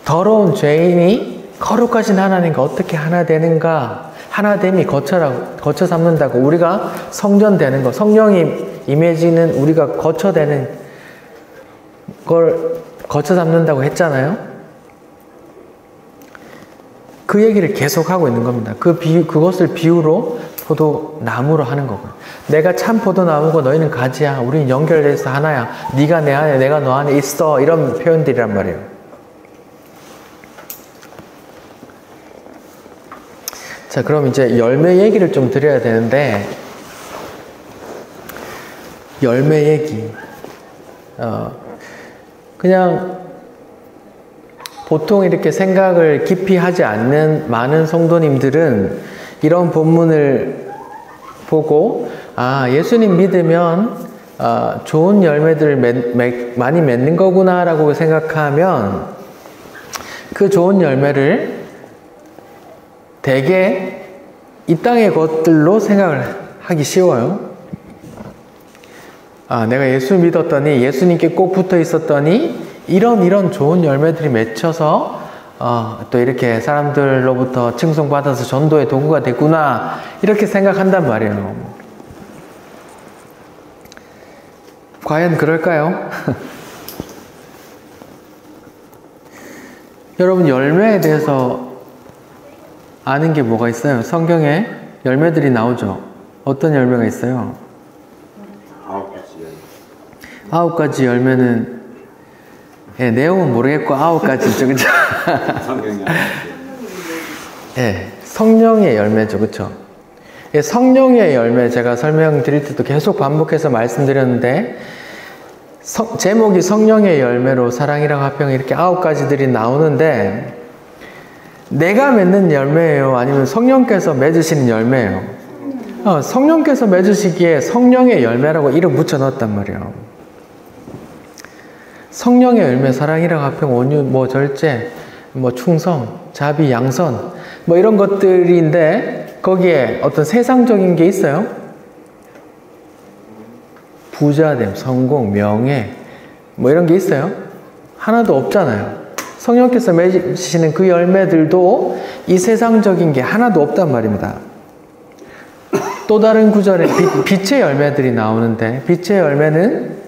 더러운 죄인이 거룩하신 하나님과 어떻게 하나 되는가? 하나됨이 거처 삼는다고. 우리가 성전 되는 거, 성령이 임해지는 우리가 거처 되는 걸 거처 삼는다고 했잖아요. 그 얘기를 계속하고 있는 겁니다. 그것을 비유로 포도나무로 하는 거고요. 내가 참 포도나무고 너희는 가지야. 우리는 연결돼서 하나야. 네가 내 안에 내가 너 안에 있어. 이런 표현들이란 말이에요. 자, 그럼 이제 열매 얘기를 좀 드려야 되는데 열매 얘기 그냥 보통 이렇게 생각을 깊이 하지 않는 많은 성도님들은 이런 본문을 보고 예수님 믿으면 좋은 열매들을 많이 맺는 거구나 라고 생각하면 그 좋은 열매를 대개 이 땅의 것들로 생각을 하기 쉬워요. 내가 예수 믿었더니 예수님께 꼭 붙어 있었더니 이런 좋은 열매들이 맺혀서 또 이렇게 사람들로부터 칭송받아서 전도의 도구가 됐구나 이렇게 생각한단 말이에요. 과연 그럴까요? 여러분 열매에 대해서 아는 게 뭐가 있어요? 성경에 열매들이 나오죠. 어떤 열매가 있어요? 9가지 열매는 내용은 모르겠고 9가지죠. 그죠? 성령의 열매죠. 그쵸? 성령의 열매 제가 설명드릴 때도 계속 반복해서 말씀드렸는데 제목이 성령의 열매로 사랑이랑 화평 이렇게 9가지들이 나오는데 내가 맺는 열매예요? 아니면 성령께서 맺으시는 열매예요? 성령께서 맺으시기에 성령의 열매라고 이름 붙여 넣었단 말이에요. 성령의 열매, 사랑이랑 화평, 온유, 절제, 충성, 자비, 양선 이런 것들인데 거기에 어떤 세상적인 게 있어요? 부자됨, 성공, 명예 이런 게 있어요? 하나도 없잖아요. 성령께서 맺으시는 그 열매들도 이 세상적인 게 하나도 없단 말입니다. 또 다른 구절에 빛의 열매들이 나오는데 빛의 열매는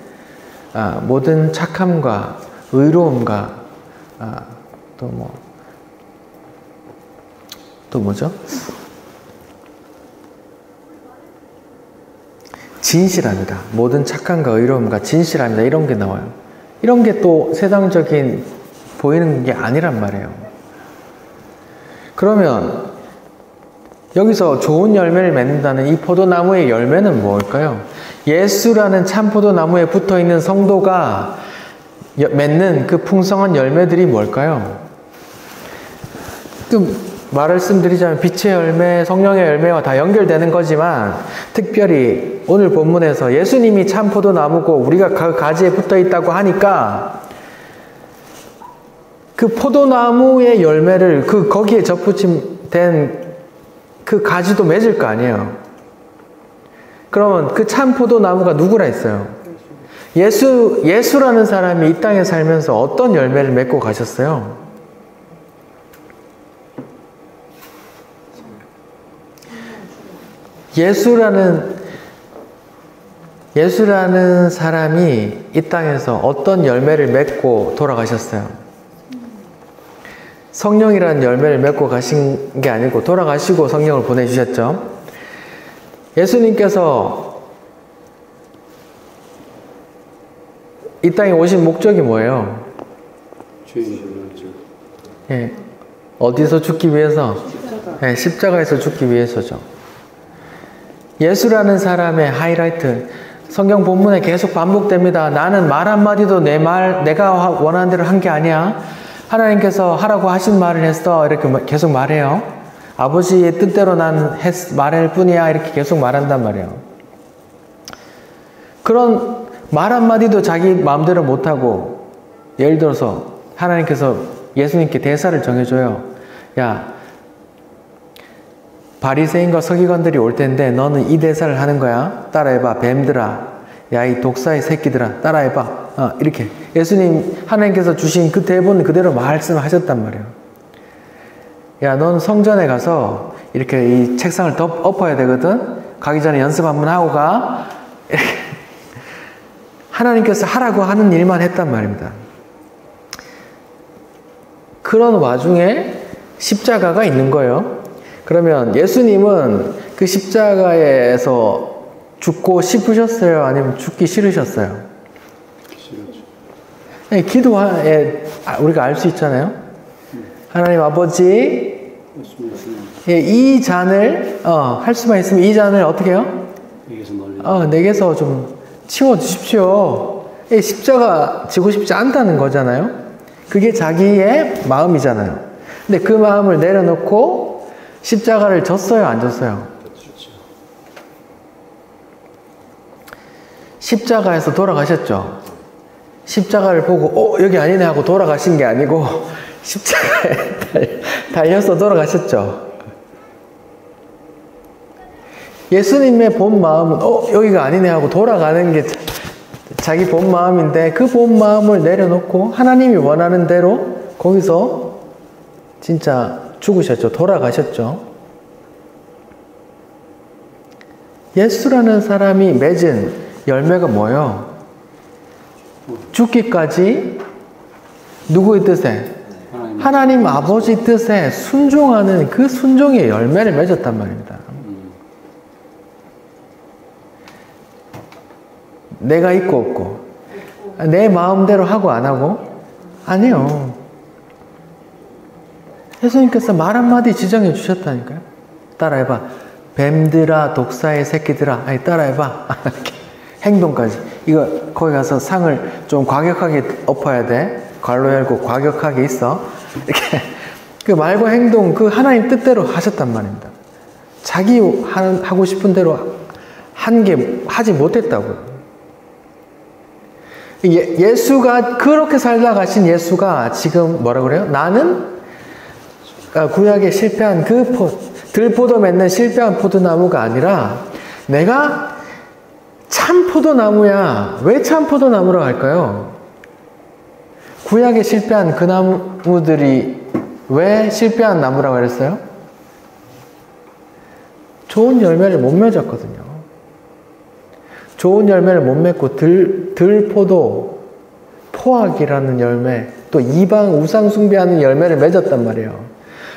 모든 착함과 의로움과 또 뭐죠? 진실합니다. 모든 착함과 의로움과 진실합니다. 이런 게 나와요. 이런 게 또 세상적인 보이는 게 아니란 말이에요. 그러면 여기서 좋은 열매를 맺는다는 이 포도나무의 열매는 뭘까요? 예수라는 참 포도나무에 붙어있는 성도가 맺는 그 풍성한 열매들이 뭘까요? 말씀드리자면 빛의 열매, 성령의 열매와 다 연결되는 거지만 특별히 오늘 본문에서 예수님이 참 포도나무고 우리가 그 가지에 붙어있다고 하니까 그 포도나무의 열매를 거기에 접붙임된 그 가지도 맺을 거 아니에요. 그러면 그 참 포도나무가 누구라 했어요? 예수라는 사람이 이 땅에 살면서 어떤 열매를 맺고 가셨어요? 예수라는 사람이 이 땅에서 어떤 열매를 맺고 돌아가셨어요? 성령이라는 열매를 맺고 가신 게 아니고 돌아가시고 성령을 보내주셨죠. 예수님께서 이 땅에 오신 목적이 뭐예요? 어디서 죽기 위해서? 십자가에서 죽기 위해서죠. 예수라는 사람의 하이라이트, 성경 본문에 계속 반복됩니다. 나는 말 한마디도 내가 원하는 대로 한 게 아니야. 하나님께서 하라고 하신 말을 했어. 이렇게 계속 말해요. 아버지의 뜻대로 난 말할 뿐이야. 이렇게 계속 말한단 말이에요. 그런 말 한마디도 자기 마음대로 못하고, 예를 들어서 하나님께서 예수님께 대사를 정해줘요. 야, 바리새인과 서기관들이 올 텐데 너는 이 대사를 하는 거야. 따라해봐. 뱀들아, 야, 이 독사의 새끼들아, 따라해봐. 이렇게 하나님께서 주신 그 대본 그대로 말씀하셨단 말이에요. 야, 넌 성전에 가서 이렇게 이 책상을 엎어야 되거든. 가기 전에 연습 한번 하고 가. 이렇게 하나님께서 하라고 하는 일만 했단 말입니다. 그런 와중에 십자가가 있는 거예요. 그러면 예수님은 그 십자가에서 죽고 싶으셨어요? 아니면 죽기 싫으셨어요? 싫었죠. 기도에 우리가 알 수 있잖아요. 하나님 아버지, 이 잔을 할 수만 있으면 이 잔을 어떻게 해요? 내게서 좀 치워주십시오. 십자가 지고 싶지 않다는 거잖아요. 그게 자기의 마음이잖아요. 근데 그 마음을 내려놓고 십자가를 졌어요? 안 졌어요? 십자가에서 돌아가셨죠. 십자가를 보고 여기 아니네 하고 돌아가신 게 아니고 십자가에 달려서 돌아가셨죠. 예수님의 본 마음은 여기가 아니네 하고 돌아가는 게 자기 본 마음인데 그 본 마음을 내려놓고 하나님이 원하는 대로 거기서 진짜 죽으셨죠. 돌아가셨죠. 예수라는 사람이 맺은 열매가 뭐예요? 죽기까지 누구의 뜻에? 하나님 아버지 뜻에 순종하는 그 순종의 열매를 맺었단 말입니다. 내가 있고 없고 내 마음대로 하고 안 하고? 아니요. 예수님께서 말 한마디 지정해 주셨다니까요. 따라해봐. 뱀들아 독사의 새끼들아. 아니 따라해봐. 행동까지. 이거 거기 가서 상을 좀 과격하게 엎어야 돼. 괄로 열고 과격하게 있어. 이렇게 그 말과 행동 그 하나님 뜻대로 하셨단 말입니다. 자기 하고 싶은 대로 한 게 하지 못했다고요. 예수가 그렇게 살다 가신 예수가 지금 뭐라 그래요? 나는 구약에 실패한 그 들포도 맺는 실패한 포도나무가 아니라 내가 참 포도나무야. 왜 참 포도나무라고 할까요? 구약에 실패한 그 나무들이 왜 실패한 나무라고 그랬어요? 좋은 열매를 못 맺었거든요. 좋은 열매를 못 맺고 들포도, 포악이라는 열매, 또 이방 우상 숭배하는 열매를 맺었단 말이에요.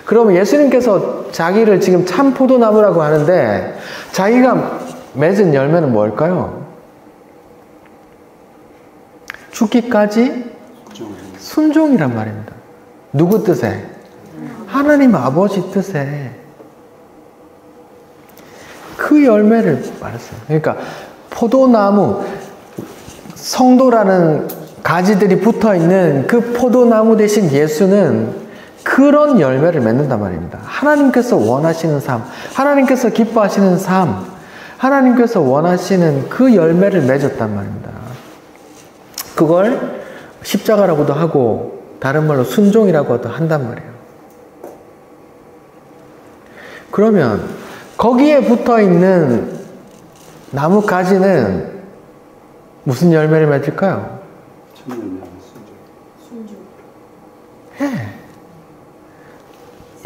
그러면 예수님께서 자기를 지금 참 포도나무라고 하는데 자기가 맺은 열매는 뭘까요? 죽기까지 순종이란 말입니다. 누구 뜻에? 하나님 아버지 뜻에. 그 열매를 말했어요. 그러니까 포도나무, 성도라는 가지들이 붙어있는 그 포도나무 대신 예수는 그런 열매를 맺는단 말입니다. 하나님께서 원하시는 삶, 하나님께서 기뻐하시는 삶, 하나님께서 원하시는 그 열매를 맺었단 말입니다. 그걸 십자가라고도 하고 다른 말로 순종이라고도 한단 말이에요. 그러면 거기에 붙어있는 나무 가지는 무슨 열매를 맺을까요? 순종. 예.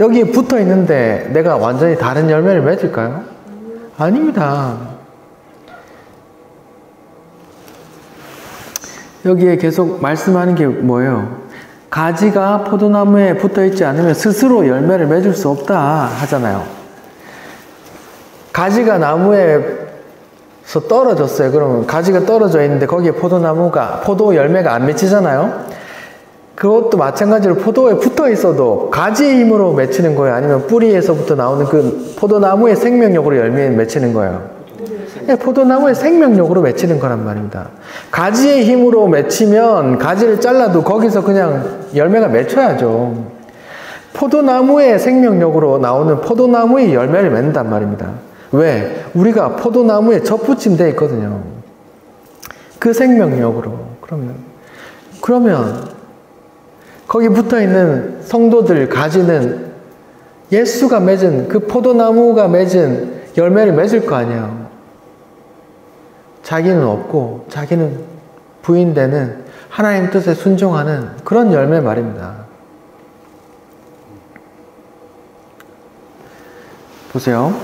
여기에 붙어 있는데 내가 완전히 다른 열매를 맺을까요? 아닙니다. 여기에 계속 말씀하는 게 뭐예요? 가지가 포도나무에 붙어 있지 않으면 스스로 열매를 맺을 수 없다 하잖아요. 가지가 나무에서 떨어졌어요. 그러면 가지가 떨어져 있는데 거기에 포도 열매가 안 맺히잖아요. 그것도 마찬가지로 포도에 붙어 있어도 가지의 힘으로 맺히는 거예요? 아니면 뿌리에서부터 나오는 그 포도나무의 생명력으로 열매 맺히는 거예요? 네, 포도나무의 생명력으로 맺히는 거란 말입니다. 가지의 힘으로 맺히면 가지를 잘라도 거기서 그냥 열매가 맺혀야죠. 포도나무의 생명력으로 나오는 포도나무의 열매를 맺는단 말입니다. 왜? 우리가 포도나무에 접붙임되어 있거든요. 그 생명력으로. 그러면 거기 붙어있는 성도들 가지는 예수가 맺은 그 포도나무가 맺은 열매를 맺을 거 아니에요. 자기는 없고 자기는 부인되는 하나님 뜻에 순종하는 그런 열매 말입니다. 보세요.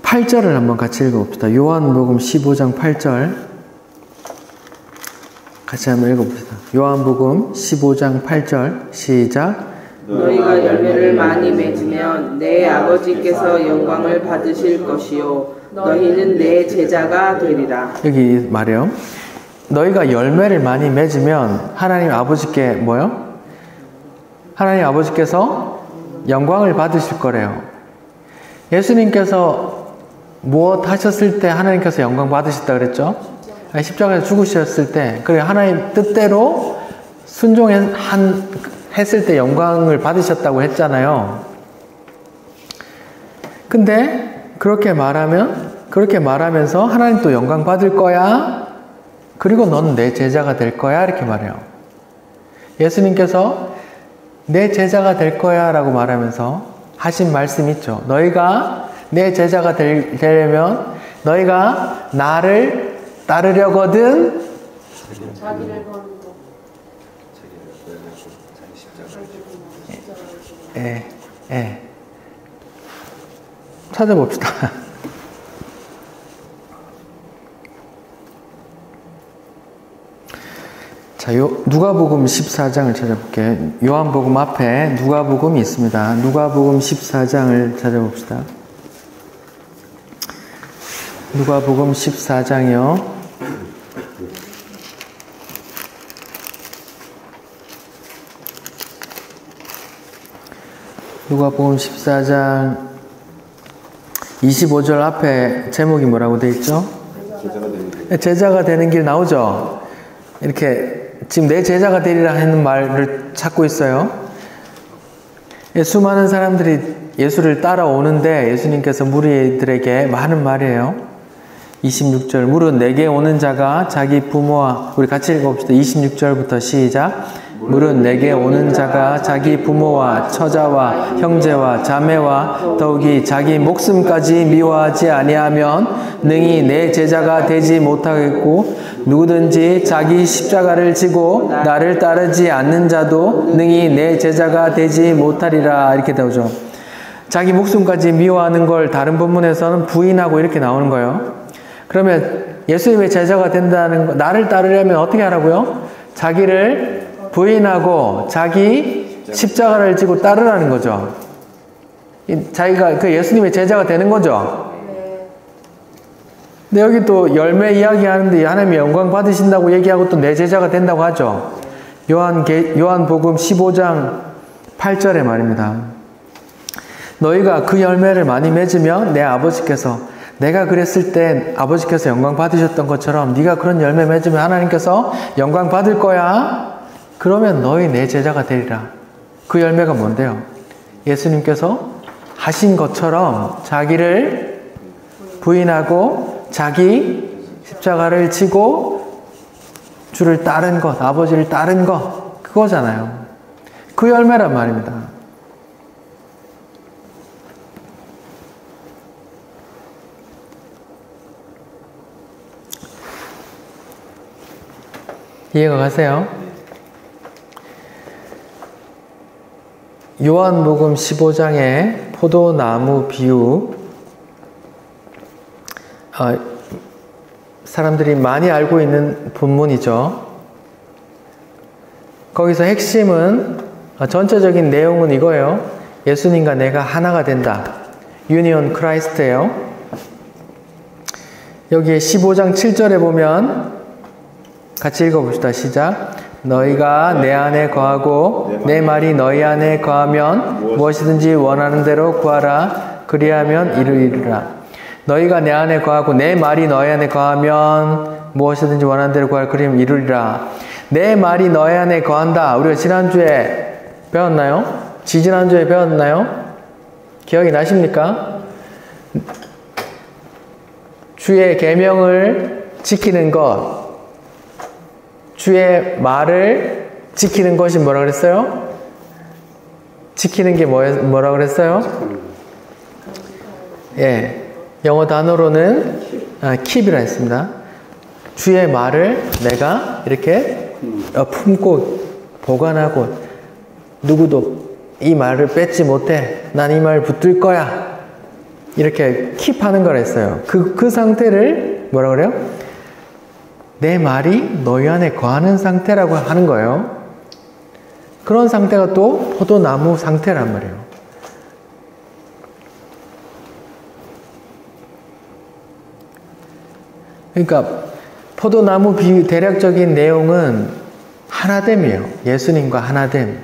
8절을 한번 같이 읽어봅시다. 요한복음 15장 8절 같이 한번 읽어봅시다. 요한복음 15장 8절 시작. 너희가 열매를 많이 맺으면 내 아버지께서 영광을 받으실 것이요 너희는 내 제자가 되리라. 여기 말이요. 너희가 열매를 많이 맺으면 하나님 아버지께 뭐요? 하나님 아버지께서 영광을 받으실 거래요. 예수님께서 무엇 하셨을 때 하나님께서 영광 받으셨다 그랬죠? 십자가에서 죽으셨을 때, 그래 하나님 뜻대로 순종했을 때 영광을 받으셨다고 했잖아요. 근데 그렇게 말하면서 하나님 또 영광 받을 거야. 그리고 너는 내 제자가 될 거야. 이렇게 말해요. 예수님께서 내 제자가 될 거야 라고 말하면서 하신 말씀 있죠. 너희가 내 제자가 되려면 너희가 나를 따르려거든 자기를 버리고 찾아봅시다. 자, 누가복음 14장을 찾아볼게요. 요한복음 앞에 누가복음이 있습니다. 누가복음 14장을 찾아봅시다. 누가복음 14장이요. 누가복음 14장 25절 앞에 제목이 뭐라고 되어 있죠? 제자가 되는 길 나오죠? 이렇게 지금 내 제자가 되리라 하는 말을 찾고 있어요. 수많은 사람들이 예수를 따라오는데 예수님께서 무리들에게 하는 말이에요. 26절 무릇 내게 오는 자가 자기 부모와 우리 같이 읽어봅시다. 26절부터 시작. 무릇 내게 오는 자가 자기 부모와 처자와 형제와 자매와 더욱이 자기 목숨까지 미워하지 아니하면 능히 내 제자가 되지 못하겠고 누구든지 자기 십자가를 지고 나를 따르지 않는 자도 능히 내 제자가 되지 못하리라. 이렇게 나오죠. 자기 목숨까지 미워하는 걸 다른 본문에서는 부인하고 이렇게 나오는 거예요. 그러면 예수님의 제자가 된다는 거, 나를 따르려면 어떻게 하라고요? 자기를 부인하고 자기 십자가를 지고 따르라는 거죠. 자기가 그 예수님의 제자가 되는 거죠. 근데 여기 또 열매 이야기 하는데 하나님의 영광 받으신다고 얘기하고 또 내 제자가 된다고 하죠. 요한복음 15장 8절의 말입니다. 너희가 그 열매를 많이 맺으면 내 아버지께서 내가 그랬을 때 아버지께서 영광 받으셨던 것처럼 네가 그런 열매 맺으면 하나님께서 영광 받을 거야. 그러면 너희 내 제자가 되리라. 그 열매가 뭔데요? 예수님께서 하신 것처럼 자기를 부인하고 자기 십자가를 지고 주를 따른 것, 아버지를 따른 것, 그거잖아요. 그 열매란 말입니다. 이해가 가세요? 요한복음 15장의 포도나무 비유, 사람들이 많이 알고 있는 본문이죠. 거기서 핵심은, 전체적인 내용은 이거예요. 예수님과 내가 하나가 된다. 유니온 크라이스트예요. 여기에 15장 7절에 보면 같이 읽어봅시다. 시작. 너희가 내 안에 거하고 내 말이 너희 안에 거하면 무엇이든지 원하는 대로 구하라. 그리하면 이루리라. 너희가 내 안에 거하고 내 말이 너희 안에 거하면 무엇이든지 원하는 대로 구하라. 그리하면 이루리라. 내 말이 너희 안에 거한다. 우리가 지난주에 배웠나요? 지지난주에 배웠나요? 기억이 나십니까? 주의 계명을 지키는 것, 주의 말을 지키는 것이 뭐라 그랬어요? 지키는 게 뭐라 그랬어요? 예, 영어 단어로는 keep이라 했습니다. 주의 말을 내가 이렇게 품고 보관하고 누구도 이 말을 뺏지 못해. 난 이 말 붙들 거야. 이렇게 keep하는 걸 했어요. 그 상태를 뭐라 그래요? 내 말이 너희 안에 거하는 상태라고 하는 거예요. 그런 상태가 또 포도나무 상태란 말이에요. 그러니까 포도나무 비유 대략적인 내용은 하나됨이에요. 예수님과 하나됨.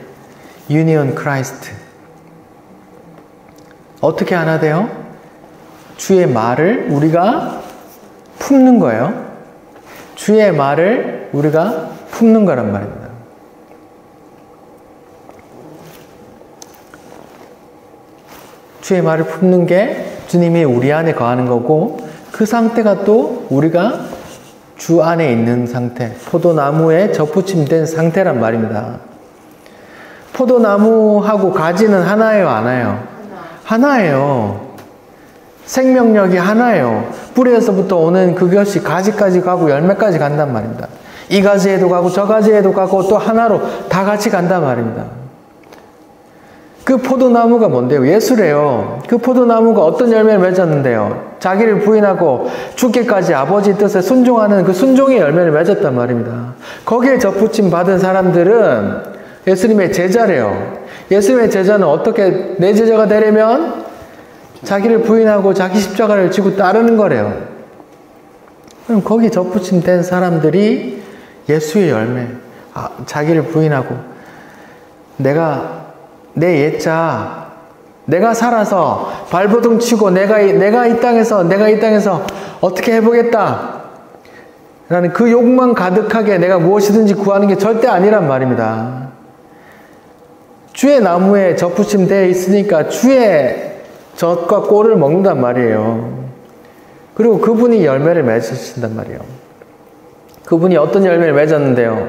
유니온 크라이스트. 어떻게 하나돼요? 주의 말을 우리가 품는 거예요. 주의 말을 우리가 품는 거란 말입니다. 주의 말을 품는 게 주님이 우리 안에 거하는 거고, 그 상태가 또 우리가 주 안에 있는 상태, 포도나무에 접붙임된 상태란 말입니다. 포도나무하고 가지는 하나예요, 안 하나요? 하나예요. 생명력이 하나예요. 뿌리에서부터 오는 그것이 가지까지 가고 열매까지 간단 말입니다. 이 가지에도 가고 저 가지에도 가고 또 하나로 다 같이 간단 말입니다. 그 포도나무가 뭔데요? 예수래요. 그 포도나무가 어떤 열매를 맺었는데요? 자기를 부인하고 죽기까지 아버지 뜻에 순종하는 그 순종의 열매를 맺었단 말입니다. 거기에 접붙임 받은 사람들은 예수님의 제자래요. 예수님의 제자는 어떻게 내 제자가 되려면 자기를 부인하고 자기 십자가를 지고 따르는 거래요. 그럼 거기 접붙임 된 사람들이 예수의 열매, 자기를 부인하고 내 옛자, 내가 살아서 발버둥 치고 내가 이 땅에서 어떻게 해보겠다 라는 그 욕망 가득하게 내가 무엇이든지 구하는 게 절대 아니란 말입니다. 주의 나무에 접붙임 되어 있으니까 주의 젖과 꼴을 먹는단 말이에요. 그리고 그분이 열매를 맺으신단 말이에요. 그분이 어떤 열매를 맺었는데요?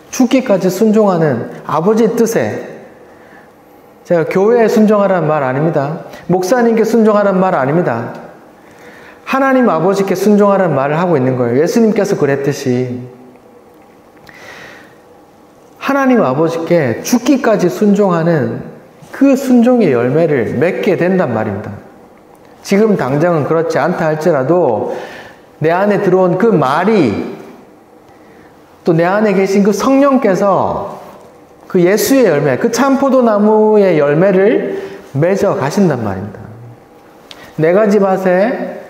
죽기까지 순종하는 아버지 뜻에, 제가 교회에 순종하라는 말 아닙니다. 목사님께 순종하라는 말 아닙니다. 하나님 아버지께 순종하라는 말을 하고 있는 거예요. 예수님께서 그랬듯이 하나님 아버지께 죽기까지 순종하는 그 순종의 열매를 맺게 된단 말입니다. 지금 당장은 그렇지 않다 할지라도 내 안에 들어온 그 말이, 또 내 안에 계신 그 성령께서 그 예수의 열매, 그 참포도나무의 열매를 맺어 가신단 말입니다. 4가지 밭에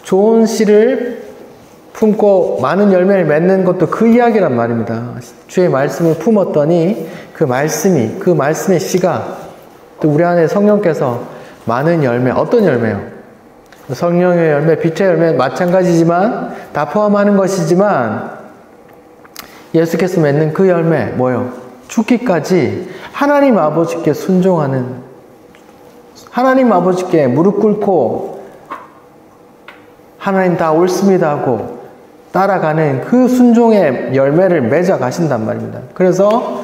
좋은 씨를 품고 많은 열매를 맺는 것도 그 이야기란 말입니다. 주의 말씀을 품었더니 그 말씀의 씨가 또 우리 안에 성령께서 많은 열매, 어떤 열매요? 성령의 열매, 빛의 열매 마찬가지지만 다 포함하는 것이지만 예수께서 맺는 그 열매 뭐요? 죽기까지 하나님 아버지께 순종하는, 하나님 아버지께 무릎 꿇고 하나님 다 옳습니다 하고 따라가는 그 순종의 열매를 맺어 가신단 말입니다. 그래서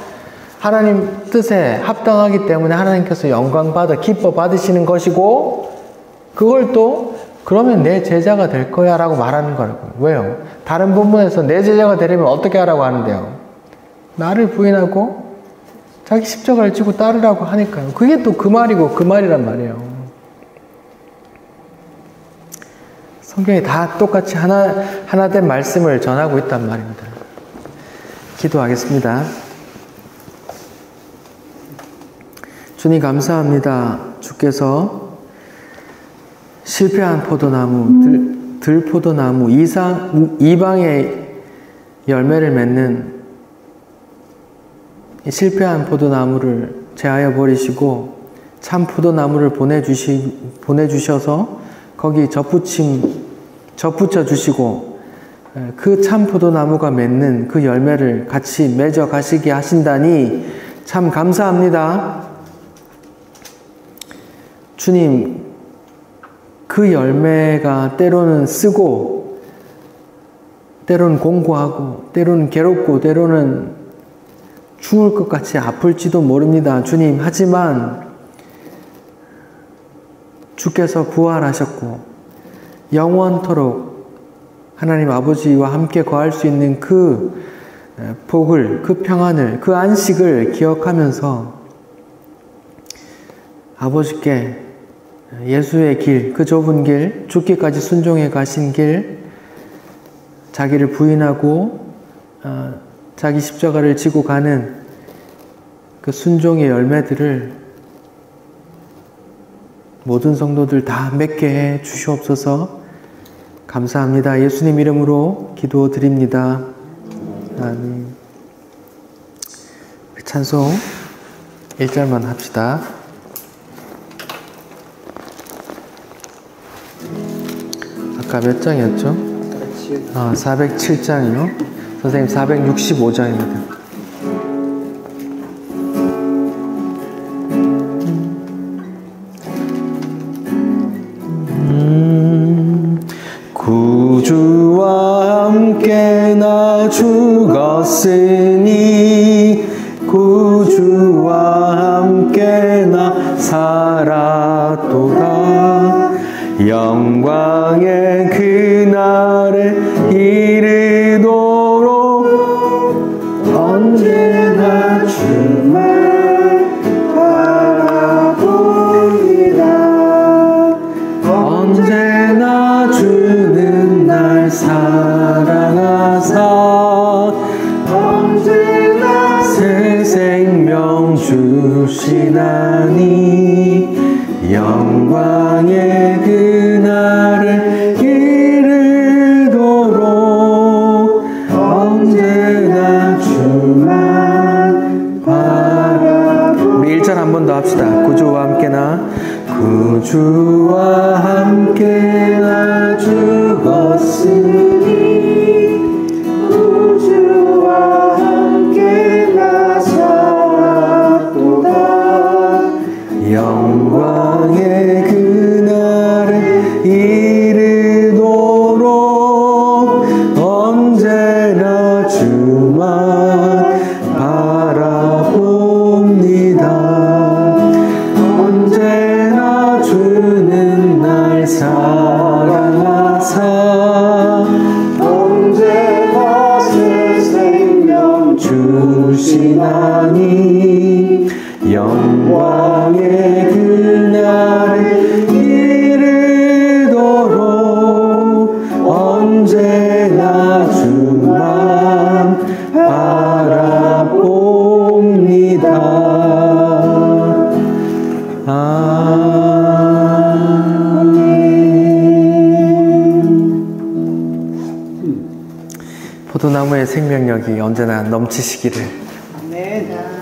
하나님 뜻에 합당하기 때문에 하나님께서 영광 받아 기뻐 받으시는 것이고, 그걸 또 그러면 내 제자가 될 거야 라고 말하는 거라고요. 왜요? 다른 본문에서 내 제자가 되려면 어떻게 하라고 하는데요? 나를 부인하고 자기 십자가를 지고 따르라고 하니까요. 그게 또 그 말이고 그 말이란 말이에요. 성경이 다 똑같이 하나된 말씀을 전하고 있단 말입니다. 기도하겠습니다. 주님 감사합니다. 주께서 실패한 포도나무, 들포도나무, 이방의 열매를 맺는 실패한 포도나무를 제하여 버리시고 참 포도나무를 보내주셔서 거기 접붙여 주시고 그 참 포도나무가 맺는 그 열매를 같이 맺어 가시게 하신다니 참 감사합니다. 주님, 그 열매가 때로는 쓰고 때로는 공고하고 때로는 괴롭고 때로는 죽을 것 같이 아플지도 모릅니다. 주님, 하지만 주께서 부활하셨고 영원토록 하나님 아버지와 함께 거할 수 있는 그 복을, 그 평안을, 그 안식을 기억하면서 아버지께 예수의 길, 그 좁은 길, 죽기까지 순종해 가신 길, 자기를 부인하고 자기 십자가를 지고 가는 그 순종의 열매들을 모든 성도들 다 맺게 해 주시옵소서. 감사합니다. 예수님 이름으로 기도드립니다. 아멘. 찬송 1절만 합시다. 아까 몇 장이었죠? 407장이요. 선생님 465장입니다. 구주와 함께 나 죽었으니 구주와 함께 나 살았도다. 영광의 그날에 이르도록 언제나 주만 바라봅니다. 언제나 주는 날 사랑하사 언제나 새 생명 주시나니 영광의 그날을 이르도록 언제나 주만 바라봅니다. 우리 1절 한 번 더 합시다. 구주와 함께나 구주와 함께나 죽었으니 구주와 함께나 살았도다. 영광의 그날을 이르도록 언제나 주만 바라봅니다. 언제나 주는 날 사랑하사 언제나 새 생명 주시나니 영광의 그날을 이르도록 언제나 주만 바라봅니다. 아멘. 포도나무의 생명력이 언제나 넘치시기를. 아멘.